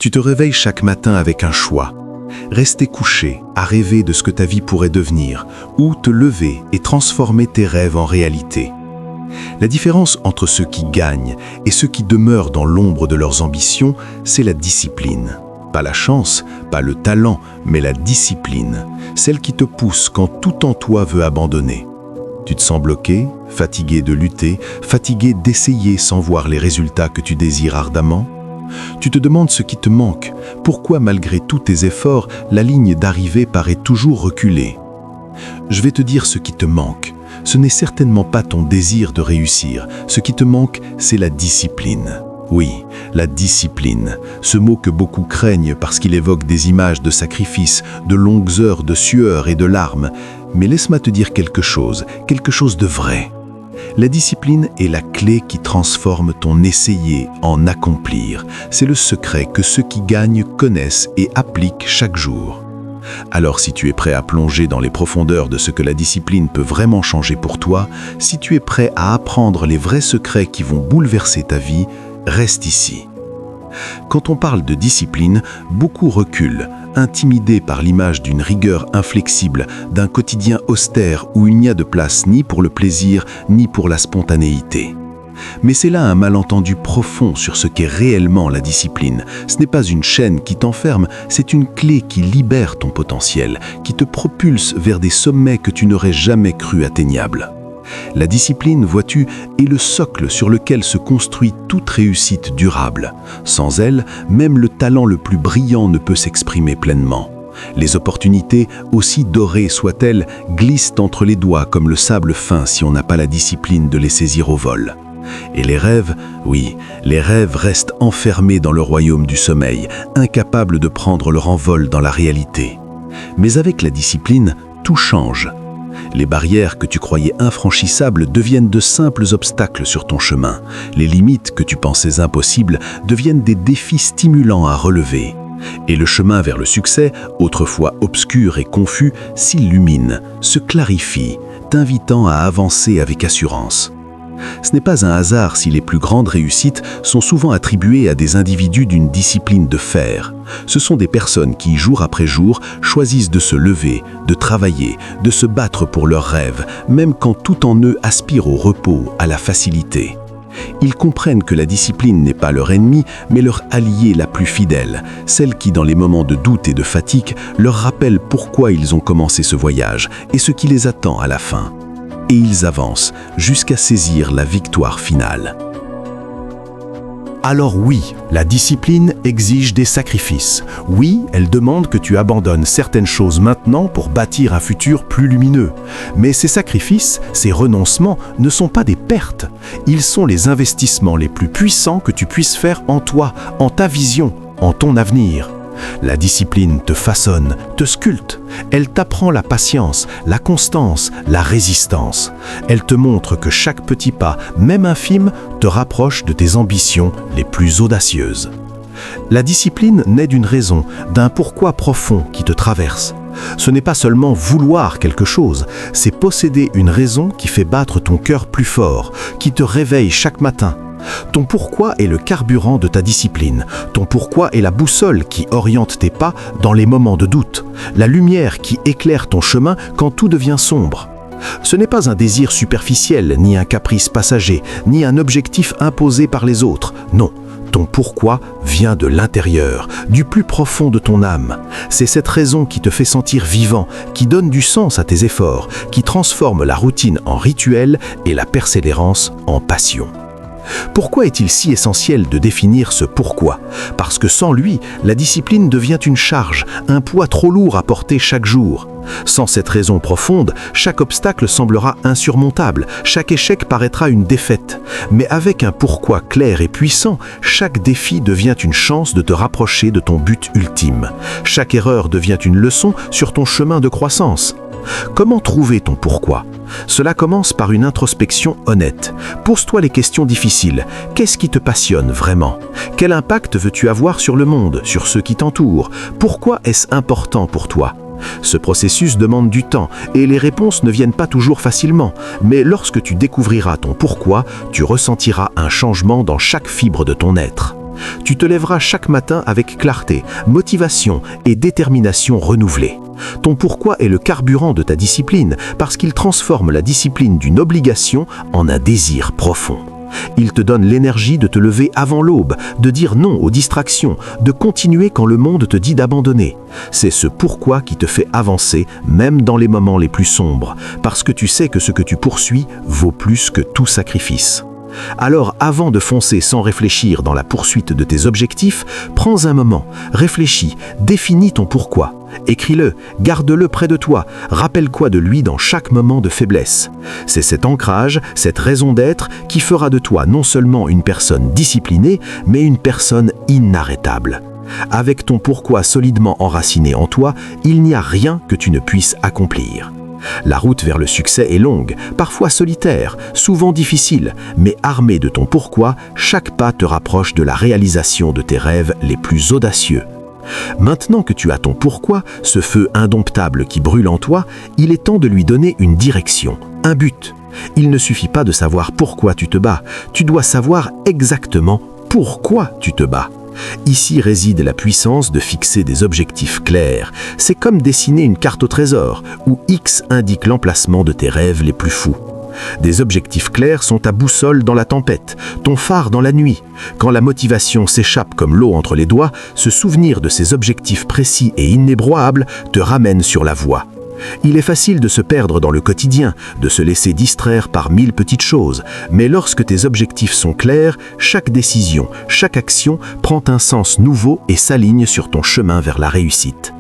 Tu te réveilles chaque matin avec un choix. Rester couché, à rêver de ce que ta vie pourrait devenir, ou te lever et transformer tes rêves en réalité. La différence entre ceux qui gagnent et ceux qui demeurent dans l'ombre de leurs ambitions, c'est la discipline. Pas la chance, pas le talent, mais la discipline, celle qui te pousse quand tout en toi veut abandonner. Tu te sens bloqué, fatigué de lutter, fatigué d'essayer sans voir les résultats que tu désires ardemment? Tu te demandes ce qui te manque, pourquoi malgré tous tes efforts, la ligne d'arrivée paraît toujours reculée. Je vais te dire ce qui te manque. Ce n'est certainement pas ton désir de réussir. Ce qui te manque, c'est la discipline. Oui, la discipline, ce mot que beaucoup craignent parce qu'il évoque des images de sacrifice, de longues heures de sueur et de larmes. Mais laisse-moi te dire quelque chose de vrai. La discipline est la clé qui transforme ton essayer en accomplir. C'est le secret que ceux qui gagnent connaissent et appliquent chaque jour. Alors si tu es prêt à plonger dans les profondeurs de ce que la discipline peut vraiment changer pour toi, si tu es prêt à apprendre les vrais secrets qui vont bouleverser ta vie, reste ici. Quand on parle de discipline, beaucoup reculent, intimidés par l'image d'une rigueur inflexible, d'un quotidien austère où il n'y a de place ni pour le plaisir, ni pour la spontanéité. Mais c'est là un malentendu profond sur ce qu'est réellement la discipline. Ce n'est pas une chaîne qui t'enferme, c'est une clé qui libère ton potentiel, qui te propulse vers des sommets que tu n'aurais jamais cru atteignables. La discipline, vois-tu, est le socle sur lequel se construit toute réussite durable. Sans elle, même le talent le plus brillant ne peut s'exprimer pleinement. Les opportunités, aussi dorées soient-elles, glissent entre les doigts comme le sable fin si on n'a pas la discipline de les saisir au vol. Et les rêves, oui, les rêves restent enfermés dans le royaume du sommeil, incapables de prendre leur envol dans la réalité. Mais avec la discipline, tout change. Les barrières que tu croyais infranchissables deviennent de simples obstacles sur ton chemin. Les limites que tu pensais impossibles deviennent des défis stimulants à relever. Et le chemin vers le succès, autrefois obscur et confus, s'illumine, se clarifie, t'invitant à avancer avec assurance. Ce n'est pas un hasard si les plus grandes réussites sont souvent attribuées à des individus d'une discipline de fer. Ce sont des personnes qui, jour après jour, choisissent de se lever, de travailler, de se battre pour leurs rêves, même quand tout en eux aspire au repos, à la facilité. Ils comprennent que la discipline n'est pas leur ennemi, mais leur alliée la plus fidèle, celle qui, dans les moments de doute et de fatigue, leur rappelle pourquoi ils ont commencé ce voyage et ce qui les attend à la fin. Et ils avancent jusqu'à saisir la victoire finale. Alors oui, la discipline exige des sacrifices. Oui, elle demande que tu abandonnes certaines choses maintenant pour bâtir un futur plus lumineux. Mais ces sacrifices, ces renoncements ne sont pas des pertes. Ils sont les investissements les plus puissants que tu puisses faire en toi, en ta vision, en ton avenir. La discipline te façonne, te sculpte. Elle t'apprend la patience, la constance, la résistance. Elle te montre que chaque petit pas, même infime, te rapproche de tes ambitions les plus audacieuses. La discipline naît d'une raison, d'un pourquoi profond qui te traverse. Ce n'est pas seulement vouloir quelque chose, c'est posséder une raison qui fait battre ton cœur plus fort, qui te réveille chaque matin. Ton pourquoi est le carburant de ta discipline. Ton pourquoi est la boussole qui oriente tes pas dans les moments de doute. La lumière qui éclaire ton chemin quand tout devient sombre. Ce n'est pas un désir superficiel, ni un caprice passager, ni un objectif imposé par les autres. Non, ton pourquoi vient de l'intérieur, du plus profond de ton âme. C'est cette raison qui te fait sentir vivant, qui donne du sens à tes efforts, qui transforme la routine en rituel et la persévérance en passion. Pourquoi est-il si essentiel de définir ce pourquoi? Parce que sans lui, la discipline devient une charge, un poids trop lourd à porter chaque jour. Sans cette raison profonde, chaque obstacle semblera insurmontable, chaque échec paraîtra une défaite. Mais avec un pourquoi clair et puissant, chaque défi devient une chance de te rapprocher de ton but ultime. Chaque erreur devient une leçon sur ton chemin de croissance. Comment trouver ton pourquoi? Cela commence par une introspection honnête. Pose-toi les questions difficiles. Qu'est-ce qui te passionne vraiment? Quel impact veux-tu avoir sur le monde, sur ceux qui t'entourent? Pourquoi est-ce important pour toi? Ce processus demande du temps et les réponses ne viennent pas toujours facilement. Mais lorsque tu découvriras ton pourquoi, tu ressentiras un changement dans chaque fibre de ton être. Tu te lèveras chaque matin avec clarté, motivation et détermination renouvelée. Ton pourquoi est le carburant de ta discipline parce qu'il transforme la discipline d'une obligation en un désir profond. Il te donne l'énergie de te lever avant l'aube, de dire non aux distractions, de continuer quand le monde te dit d'abandonner. C'est ce pourquoi qui te fait avancer, même dans les moments les plus sombres, parce que tu sais que ce que tu poursuis vaut plus que tout sacrifice. Alors, avant de foncer sans réfléchir dans la poursuite de tes objectifs, prends un moment, réfléchis, définis ton pourquoi. Écris-le, garde-le près de toi, rappelle-toi de lui dans chaque moment de faiblesse. C'est cet ancrage, cette raison d'être qui fera de toi non seulement une personne disciplinée, mais une personne inarrêtable. Avec ton pourquoi solidement enraciné en toi, il n'y a rien que tu ne puisses accomplir. La route vers le succès est longue, parfois solitaire, souvent difficile, mais armée de ton pourquoi, chaque pas te rapproche de la réalisation de tes rêves les plus audacieux. Maintenant que tu as ton pourquoi, ce feu indomptable qui brûle en toi, il est temps de lui donner une direction, un but. Il ne suffit pas de savoir pourquoi tu te bats, tu dois savoir exactement pourquoi tu te bats. Ici réside la puissance de fixer des objectifs clairs. C'est comme dessiner une carte au trésor, où X indique l'emplacement de tes rêves les plus fous. Des objectifs clairs sont ta boussole dans la tempête, ton phare dans la nuit. Quand la motivation s'échappe comme l'eau entre les doigts, ce souvenir de ces objectifs précis et inébranlables te ramène sur la voie. Il est facile de se perdre dans le quotidien, de se laisser distraire par 1000 petites choses, mais lorsque tes objectifs sont clairs, chaque décision, chaque action prend un sens nouveau et s'aligne sur ton chemin vers la réussite.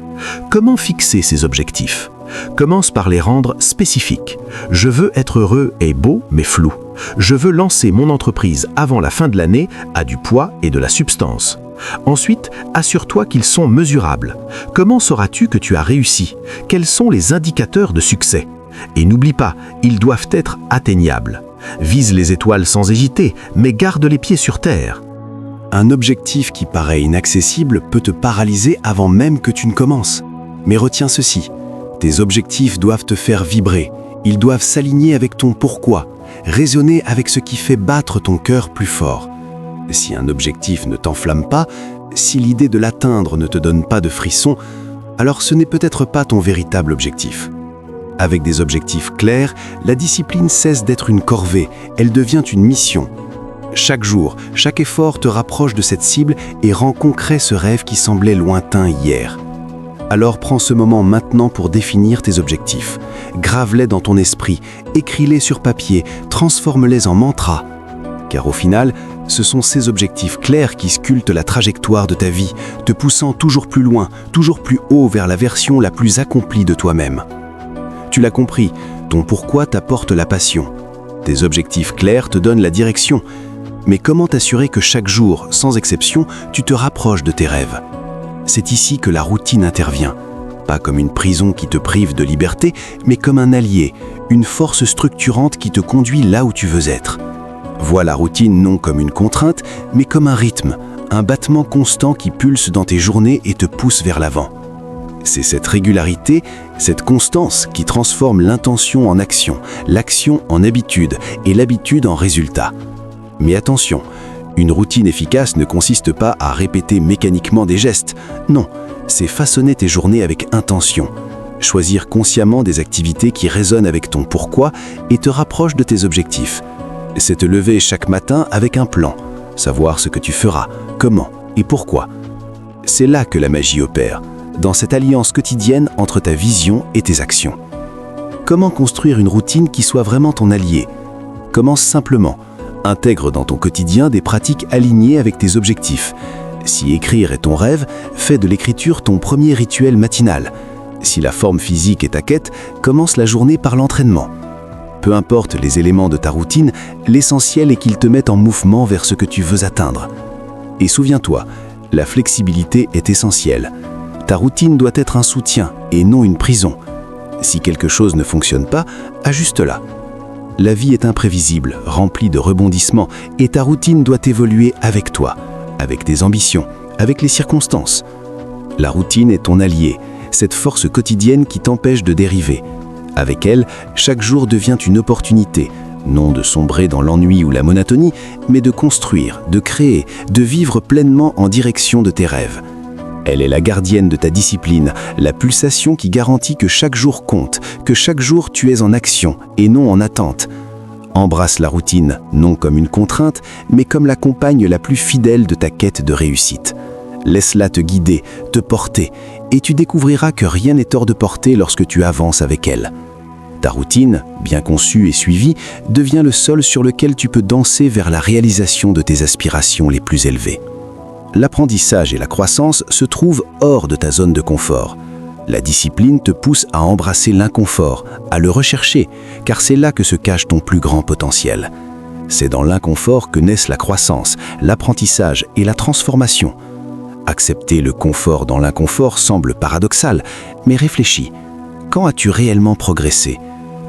Comment fixer ces objectifs ? Commence par les rendre spécifiques. Je veux être heureux est beau mais flou. Je veux lancer mon entreprise avant la fin de l'année a du poids et de la substance. Ensuite, assure-toi qu'ils sont mesurables. Comment sauras-tu que tu as réussi ? Quels sont les indicateurs de succès ? Et n'oublie pas, ils doivent être atteignables. Vise les étoiles sans hésiter, mais garde les pieds sur terre. Un objectif qui paraît inaccessible peut te paralyser avant même que tu ne commences. Mais retiens ceci, tes objectifs doivent te faire vibrer. Ils doivent s'aligner avec ton pourquoi, résonner avec ce qui fait battre ton cœur plus fort. Si un objectif ne t'enflamme pas, si l'idée de l'atteindre ne te donne pas de frissons, alors ce n'est peut-être pas ton véritable objectif. Avec des objectifs clairs, la discipline cesse d'être une corvée, elle devient une mission. Chaque jour, chaque effort te rapproche de cette cible et rend concret ce rêve qui semblait lointain hier. Alors prends ce moment maintenant pour définir tes objectifs. Grave-les dans ton esprit, écris-les sur papier, transforme-les en mantras. Car au final, ce sont ces objectifs clairs qui sculptent la trajectoire de ta vie, te poussant toujours plus loin, toujours plus haut vers la version la plus accomplie de toi-même. Tu l'as compris, ton pourquoi t'apporte la passion. Tes objectifs clairs te donnent la direction. Mais comment t'assurer que chaque jour, sans exception, tu te rapproches de tes rêves ? C'est ici que la routine intervient. Pas comme une prison qui te prive de liberté, mais comme un allié, une force structurante qui te conduit là où tu veux être. Vois la routine non comme une contrainte, mais comme un rythme, un battement constant qui pulse dans tes journées et te pousse vers l'avant. C'est cette régularité, cette constance qui transforme l'intention en action, l'action en habitude et l'habitude en résultat. Mais attention, une routine efficace ne consiste pas à répéter mécaniquement des gestes. Non, c'est façonner tes journées avec intention. Choisir consciemment des activités qui résonnent avec ton pourquoi et te rapprochent de tes objectifs. C'est te lever chaque matin avec un plan, savoir ce que tu feras, comment et pourquoi. C'est là que la magie opère, dans cette alliance quotidienne entre ta vision et tes actions. Comment construire une routine qui soit vraiment ton allié ? Commence simplement. Intègre dans ton quotidien des pratiques alignées avec tes objectifs. Si écrire est ton rêve, fais de l'écriture ton premier rituel matinal. Si la forme physique est ta quête, commence la journée par l'entraînement. Peu importe les éléments de ta routine, l'essentiel est qu'ils te mettent en mouvement vers ce que tu veux atteindre. Et souviens-toi, la flexibilité est essentielle. Ta routine doit être un soutien et non une prison. Si quelque chose ne fonctionne pas, ajuste-la. La vie est imprévisible, remplie de rebondissements, et ta routine doit évoluer avec toi, avec tes ambitions, avec les circonstances. La routine est ton allié, cette force quotidienne qui t'empêche de dériver. Avec elle, chaque jour devient une opportunité, Non de sombrer dans l'ennui ou la monotonie, mais de construire, de créer, de vivre pleinement en direction de tes rêves. Elle est la gardienne de ta discipline, la pulsation qui garantit que chaque jour compte, que chaque jour tu es en action et non en attente. Embrasse la routine, non comme une contrainte, mais comme la compagne la plus fidèle de ta quête de réussite. Laisse-la te guider, te porter, et tu découvriras que rien n'est hors de portée lorsque tu avances avec elle. Ta routine, bien conçue et suivie, devient le sol sur lequel tu peux danser vers la réalisation de tes aspirations les plus élevées. L'apprentissage et la croissance se trouvent hors de ta zone de confort. La discipline te pousse à embrasser l'inconfort, à le rechercher, car c'est là que se cache ton plus grand potentiel. C'est dans l'inconfort que naissent la croissance, l'apprentissage et la transformation. Accepter le confort dans l'inconfort semble paradoxal, mais réfléchis. Quand as-tu réellement progressé?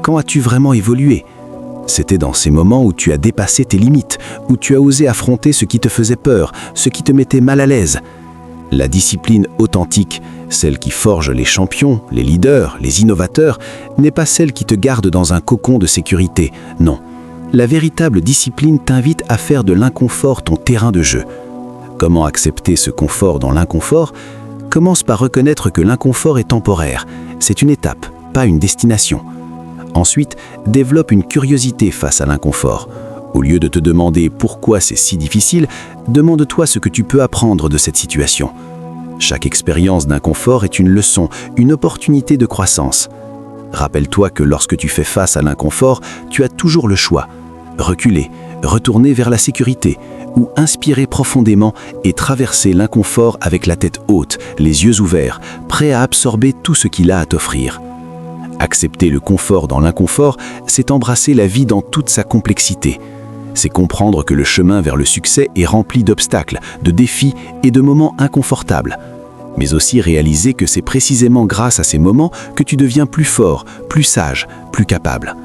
Quand as-tu vraiment évolué? C'était dans ces moments où tu as dépassé tes limites, où tu as osé affronter ce qui te faisait peur, ce qui te mettait mal à l'aise. La discipline authentique, celle qui forge les champions, les leaders, les innovateurs, n'est pas celle qui te garde dans un cocon de sécurité, non. La véritable discipline t'invite à faire de l'inconfort ton terrain de jeu. Comment accepter ce confort dans l'inconfort? Commence par reconnaître que l'inconfort est temporaire. C'est une étape, pas une destination. Ensuite, développe une curiosité face à l'inconfort. Au lieu de te demander pourquoi c'est si difficile, demande-toi ce que tu peux apprendre de cette situation. Chaque expérience d'inconfort est une leçon, une opportunité de croissance. Rappelle-toi que lorsque tu fais face à l'inconfort, tu as toujours le choix. Reculer, retourner vers la sécurité, ou inspirer profondément et traverser l'inconfort avec la tête haute, les yeux ouverts, prêt à absorber tout ce qu'il a à t'offrir. Accepter le confort dans l'inconfort, c'est embrasser la vie dans toute sa complexité. C'est comprendre que le chemin vers le succès est rempli d'obstacles, de défis et de moments inconfortables. Mais aussi réaliser que c'est précisément grâce à ces moments que tu deviens plus fort, plus sage, plus capable.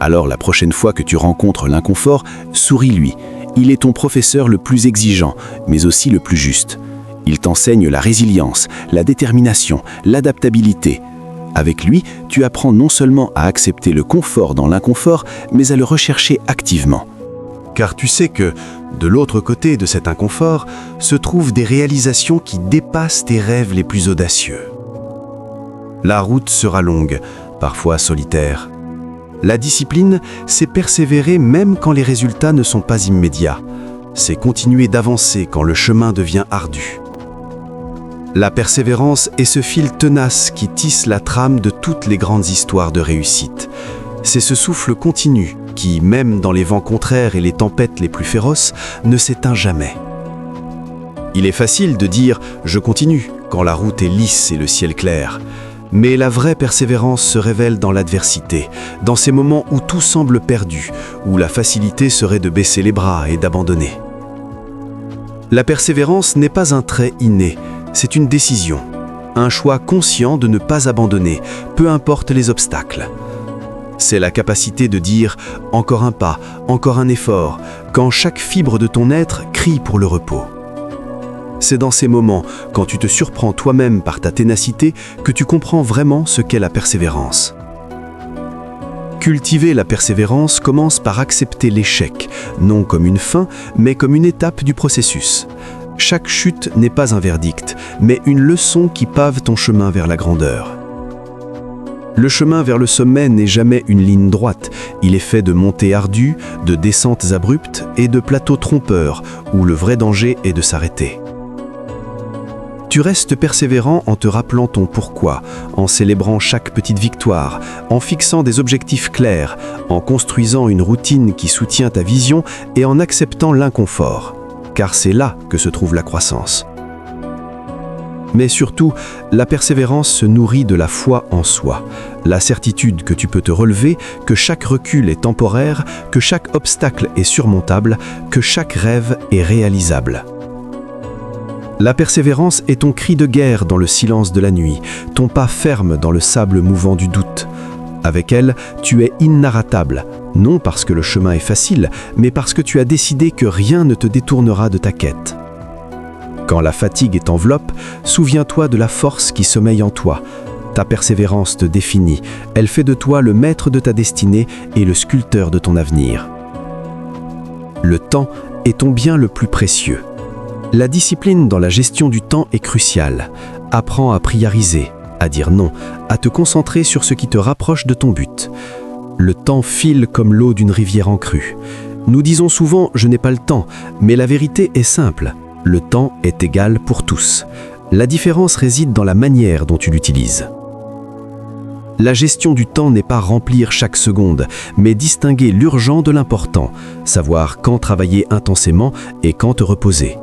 Alors la prochaine fois que tu rencontres l'inconfort, souris-lui. Il est ton professeur le plus exigeant, mais aussi le plus juste. Il t'enseigne la résilience, la détermination, l'adaptabilité. Avec lui, tu apprends non seulement à accepter le confort dans l'inconfort, mais à le rechercher activement. Car tu sais que, de l'autre côté de cet inconfort, se trouvent des réalisations qui dépassent tes rêves les plus audacieux. La route sera longue, parfois solitaire. La discipline, c'est persévérer même quand les résultats ne sont pas immédiats. C'est continuer d'avancer quand le chemin devient ardu. La persévérance est ce fil tenace qui tisse la trame de toutes les grandes histoires de réussite. C'est ce souffle continu qui, même dans les vents contraires et les tempêtes les plus féroces, ne s'éteint jamais. Il est facile de dire « je continue » quand la route est lisse et le ciel clair. Mais la vraie persévérance se révèle dans l'adversité, dans ces moments où tout semble perdu, où la facilité serait de baisser les bras et d'abandonner. La persévérance n'est pas un trait inné, c'est une décision, un choix conscient de ne pas abandonner, peu importe les obstacles. C'est la capacité de dire « encore un pas, encore un effort », quand chaque fibre de ton être crie pour le repos. C'est dans ces moments, quand tu te surprends toi-même par ta ténacité, que tu comprends vraiment ce qu'est la persévérance. Cultiver la persévérance commence par accepter l'échec, non comme une fin, mais comme une étape du processus. Chaque chute n'est pas un verdict, mais une leçon qui pave ton chemin vers la grandeur. Le chemin vers le sommet n'est jamais une ligne droite, il est fait de montées ardues, de descentes abruptes et de plateaux trompeurs, où le vrai danger est de s'arrêter. Tu restes persévérant en te rappelant ton pourquoi, en célébrant chaque petite victoire, en fixant des objectifs clairs, en construisant une routine qui soutient ta vision et en acceptant l'inconfort. Car c'est là que se trouve la croissance. Mais surtout, la persévérance se nourrit de la foi en soi, la certitude que tu peux te relever, que chaque recul est temporaire, que chaque obstacle est surmontable, que chaque rêve est réalisable. La persévérance est ton cri de guerre dans le silence de la nuit, ton pas ferme dans le sable mouvant du doute. Avec elle, tu es inarrêtable, non parce que le chemin est facile, mais parce que tu as décidé que rien ne te détournera de ta quête. Quand la fatigue t'enveloppe, souviens-toi de la force qui sommeille en toi. Ta persévérance te définit, elle fait de toi le maître de ta destinée et le sculpteur de ton avenir. Le temps est ton bien le plus précieux. La discipline dans la gestion du temps est cruciale. Apprends à prioriser, à dire non, à te concentrer sur ce qui te rapproche de ton but. Le temps file comme l'eau d'une rivière en crue. Nous disons souvent « je n'ai pas le temps », mais la vérité est simple. Le temps est égal pour tous. La différence réside dans la manière dont tu l'utilises. La gestion du temps n'est pas remplir chaque seconde, mais distinguer l'urgent de l'important, savoir quand travailler intensément et quand te reposer.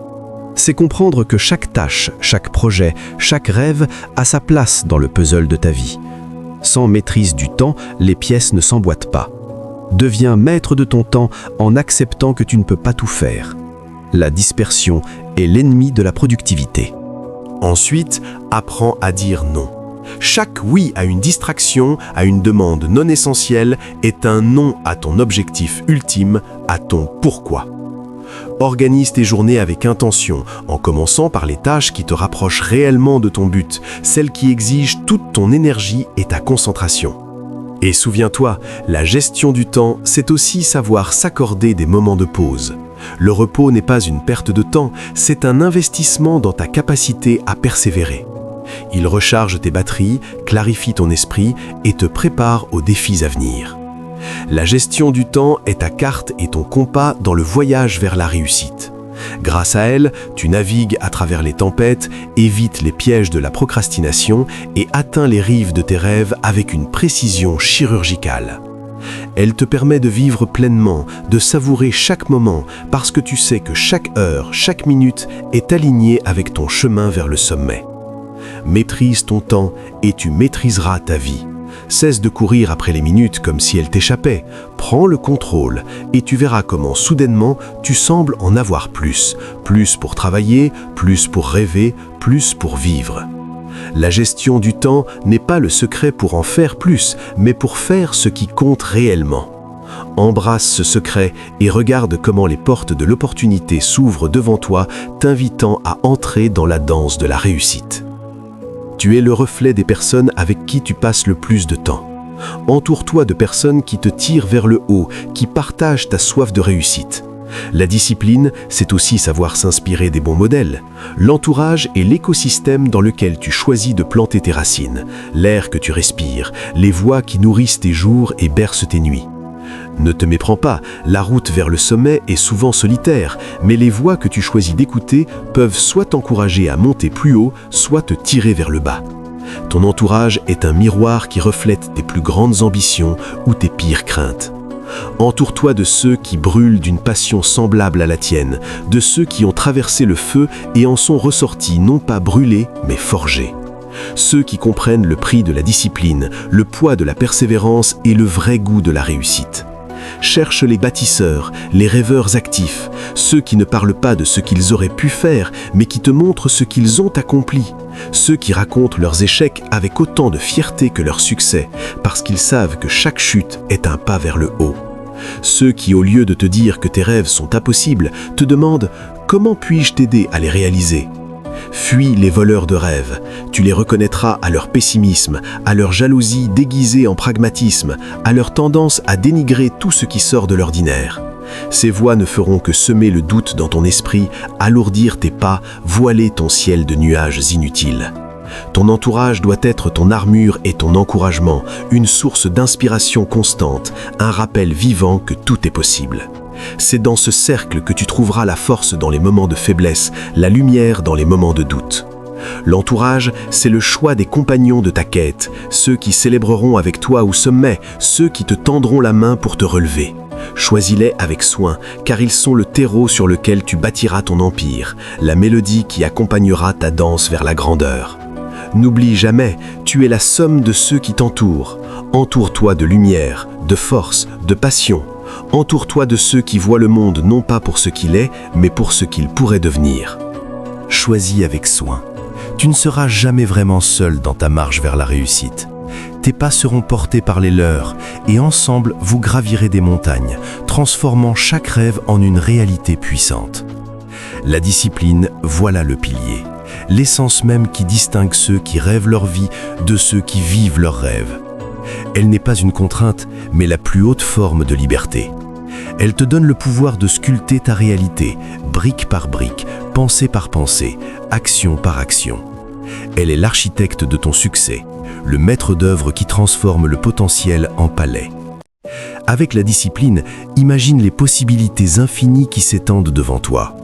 C'est comprendre que chaque tâche, chaque projet, chaque rêve a sa place dans le puzzle de ta vie. Sans maîtrise du temps, les pièces ne s'emboîtent pas. Deviens maître de ton temps en acceptant que tu ne peux pas tout faire. La dispersion est l'ennemi de la productivité. Ensuite, apprends à dire non. Chaque oui à une distraction, à une demande non essentielle, est un non à ton objectif ultime, à ton pourquoi. Organise tes journées avec intention, en commençant par les tâches qui te rapprochent réellement de ton but, celles qui exigent toute ton énergie et ta concentration. Et souviens-toi, la gestion du temps, c'est aussi savoir s'accorder des moments de pause. Le repos n'est pas une perte de temps, c'est un investissement dans ta capacité à persévérer. Il recharge tes batteries, clarifie ton esprit et te prépare aux défis à venir. La gestion du temps est ta carte et ton compas dans le voyage vers la réussite. Grâce à elle, tu navigues à travers les tempêtes, évites les pièges de la procrastination et atteins les rives de tes rêves avec une précision chirurgicale. Elle te permet de vivre pleinement, de savourer chaque moment, parce que tu sais que chaque heure, chaque minute est alignée avec ton chemin vers le sommet. Maîtrise ton temps et tu maîtriseras ta vie. Cesse de courir après les minutes comme si elles t'échappaient. Prends le contrôle et tu verras comment soudainement tu sembles en avoir plus. Plus pour travailler, plus pour rêver, plus pour vivre. La gestion du temps n'est pas le secret pour en faire plus, mais pour faire ce qui compte réellement. Embrasse ce secret et regarde comment les portes de l'opportunité s'ouvrent devant toi, t'invitant à entrer dans la danse de la réussite. Tu es le reflet des personnes avec qui tu passes le plus de temps. Entoure-toi de personnes qui te tirent vers le haut, qui partagent ta soif de réussite. La discipline, c'est aussi savoir s'inspirer des bons modèles. L'entourage est l'écosystème dans lequel tu choisis de planter tes racines, l'air que tu respires, les voix qui nourrissent tes jours et bercent tes nuits. Ne te méprends pas, la route vers le sommet est souvent solitaire, mais les voix que tu choisis d'écouter peuvent soit t'encourager à monter plus haut, soit te tirer vers le bas. Ton entourage est un miroir qui reflète tes plus grandes ambitions ou tes pires craintes. Entoure-toi de ceux qui brûlent d'une passion semblable à la tienne, de ceux qui ont traversé le feu et en sont ressortis non pas brûlés, mais forgés. Ceux qui comprennent le prix de la discipline, le poids de la persévérance et le vrai goût de la réussite. Cherche les bâtisseurs, les rêveurs actifs, ceux qui ne parlent pas de ce qu'ils auraient pu faire, mais qui te montrent ce qu'ils ont accompli. Ceux qui racontent leurs échecs avec autant de fierté que leurs succès, parce qu'ils savent que chaque chute est un pas vers le haut. Ceux qui, au lieu de te dire que tes rêves sont impossibles, te demandent « Comment puis-je t'aider à les réaliser ?» Fuis les voleurs de rêves. Tu les reconnaîtras à leur pessimisme, à leur jalousie déguisée en pragmatisme, à leur tendance à dénigrer tout ce qui sort de l'ordinaire. Ces voix ne feront que semer le doute dans ton esprit, alourdir tes pas, voiler ton ciel de nuages inutiles. Ton entourage doit être ton armure et ton encouragement, une source d'inspiration constante, un rappel vivant que tout est possible. C'est dans ce cercle que tu trouveras la force dans les moments de faiblesse, la lumière dans les moments de doute. L'entourage, c'est le choix des compagnons de ta quête, ceux qui célébreront avec toi au sommet, ceux qui te tendront la main pour te relever. Choisis-les avec soin, car ils sont le terreau sur lequel tu bâtiras ton empire, la mélodie qui accompagnera ta danse vers la grandeur. N'oublie jamais, tu es la somme de ceux qui t'entourent. Entoure-toi de lumière, de force, de passion. Entoure-toi de ceux qui voient le monde non pas pour ce qu'il est, mais pour ce qu'il pourrait devenir. Choisis avec soin. Tu ne seras jamais vraiment seul dans ta marche vers la réussite. Tes pas seront portés par les leurs, et ensemble, vous gravirez des montagnes, transformant chaque rêve en une réalité puissante. La discipline, voilà le pilier. l'essence même qui distingue ceux qui rêvent leur vie de ceux qui vivent leurs rêves. Elle n'est pas une contrainte, mais la plus haute forme de liberté. Elle te donne le pouvoir de sculpter ta réalité, brique par brique, pensée par pensée, action par action. Elle est l'architecte de ton succès, le maître d'œuvre qui transforme le potentiel en palais. Avec la discipline, imagine les possibilités infinies qui s'étendent devant toi.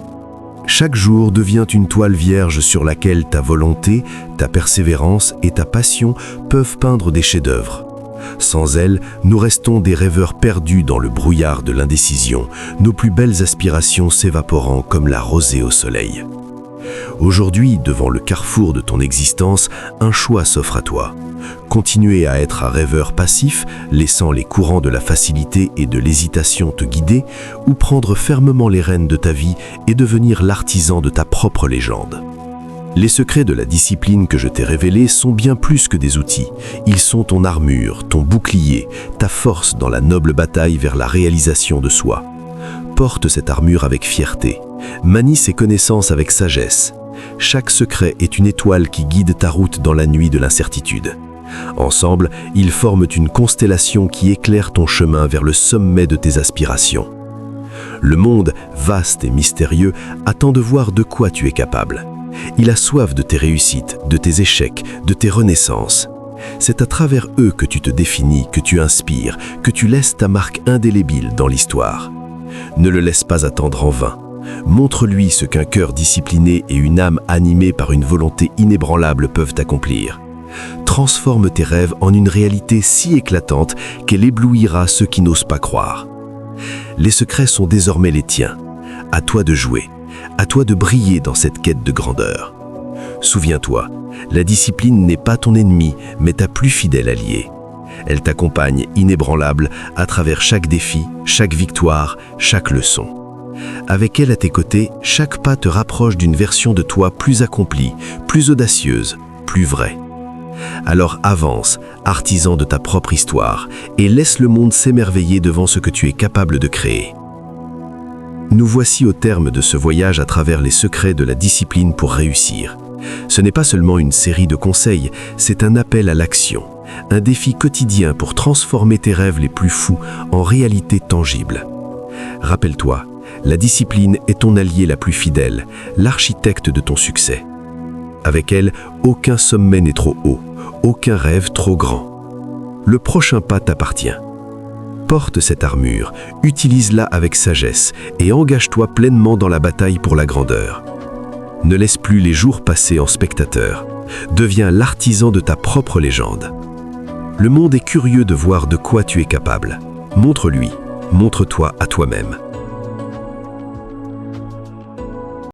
Chaque jour devient une toile vierge sur laquelle ta volonté, ta persévérance et ta passion peuvent peindre des chefs-d'œuvre. Sans elle, nous restons des rêveurs perdus dans le brouillard de l'indécision, nos plus belles aspirations s'évaporant comme la rosée au soleil. Aujourd'hui, devant le carrefour de ton existence, un choix s'offre à toi. Continuer à être un rêveur passif, laissant les courants de la facilité et de l'hésitation te guider, ou prendre fermement les rênes de ta vie et devenir l'artisan de ta propre légende. Les secrets de la discipline que je t'ai révélés sont bien plus que des outils. Ils sont ton armure, ton bouclier, ta force dans la noble bataille vers la réalisation de soi. Porte cette armure avec fierté. Manie ces connaissances avec sagesse. Chaque secret est une étoile qui guide ta route dans la nuit de l'incertitude. Ensemble, ils forment une constellation qui éclaire ton chemin vers le sommet de tes aspirations. Le monde, vaste et mystérieux, attend de voir de quoi tu es capable. Il a soif de tes réussites, de tes échecs, de tes renaissances. C'est à travers eux que tu te définis, que tu inspires, que tu laisses ta marque indélébile dans l'histoire. Ne le laisse pas attendre en vain. Montre-lui ce qu'un cœur discipliné et une âme animée par une volonté inébranlable peuvent accomplir. Transforme tes rêves en une réalité si éclatante qu'elle éblouira ceux qui n'osent pas croire. Les secrets sont désormais les tiens. À toi de jouer, à toi de briller dans cette quête de grandeur. Souviens-toi, la discipline n'est pas ton ennemi, mais ta plus fidèle alliée. Elle t'accompagne inébranlable à travers chaque défi, chaque victoire, chaque leçon. Avec elle à tes côtés, chaque pas te rapproche d'une version de toi plus accomplie, plus audacieuse, plus vraie. Alors avance, artisan de ta propre histoire, et laisse le monde s'émerveiller devant ce que tu es capable de créer. Nous voici au terme de ce voyage à travers les secrets de la discipline pour réussir. Ce n'est pas seulement une série de conseils, c'est un appel à l'action, un défi quotidien pour transformer tes rêves les plus fous en réalité tangible. Rappelle-toi, la discipline est ton allié la plus fidèle, l'architecte de ton succès. Avec elle, aucun sommet n'est trop haut, aucun rêve trop grand. Le prochain pas t'appartient. Porte cette armure, utilise-la avec sagesse et engage-toi pleinement dans la bataille pour la grandeur. Ne laisse plus les jours passer en spectateur. Deviens l'artisan de ta propre légende. Le monde est curieux de voir de quoi tu es capable. Montre-lui, montre-toi à toi-même.